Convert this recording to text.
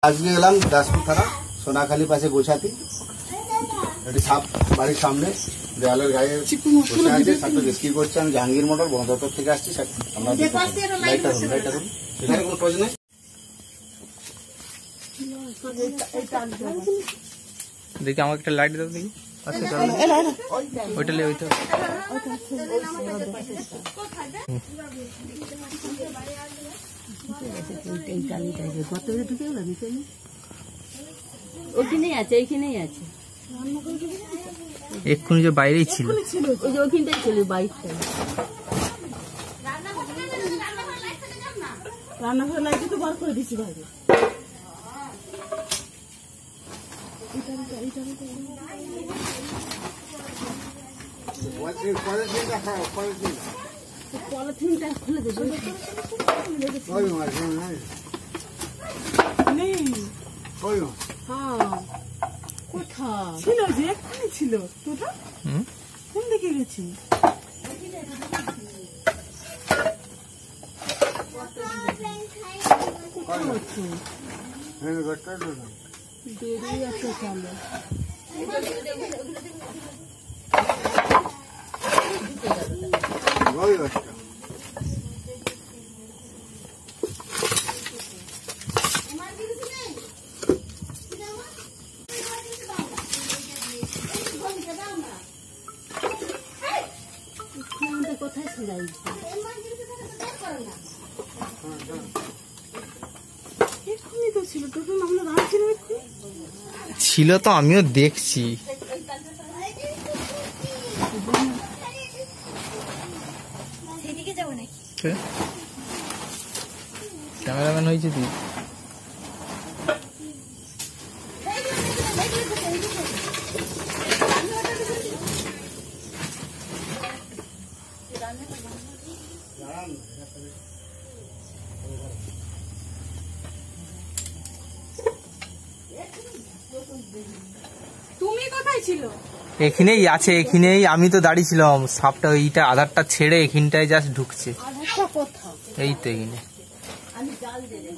আজকে গেলাম দাসপুর থানা সোনাখালী পাশে গোছাতি, একটি সাপ বাড়ির সামনে দেওয়ালের গায়ে বসে আছে, সাপটা রেস্কিউ করছে। আমি জাহাঙ্গীর মোটর বন দপ্তর থেকে আসছি। আমরা এখানে কোনো খোঁজ নেই। দেখি আমাকে একটা লাইট দাও দেখি। আচ্ছা চলো ওইটা লে ওইটা ওখানেই আছে, এইখানেই আছে। এক্ষুনি যে বাইরেই ছিল, ওই যে ওখানটাই ছিল বাইকটা। রান্নাঘর লাইটে তো বার করে দিছি বাইরে। পলিথিনটা খুলে দেবো। কোথায় ছিল যে এখানে ছিল? তোটা কোন দিকে গেছি? দেরি আছে চলো। কোথায় ছিল তো আমিও দেখছি। ক্যামেরাম্যান হয়েছে তুই? তুমি কোথায় ছিল? এখানেই আছে, এখানেই আমি তো দাঁড়িয়ে ছিলাম। সাপটা ওইটা আধারটা ছেড়ে এখানটায় জাস্ট ঢুকছে। এই তো এখানে। আমি জাল দিয়ে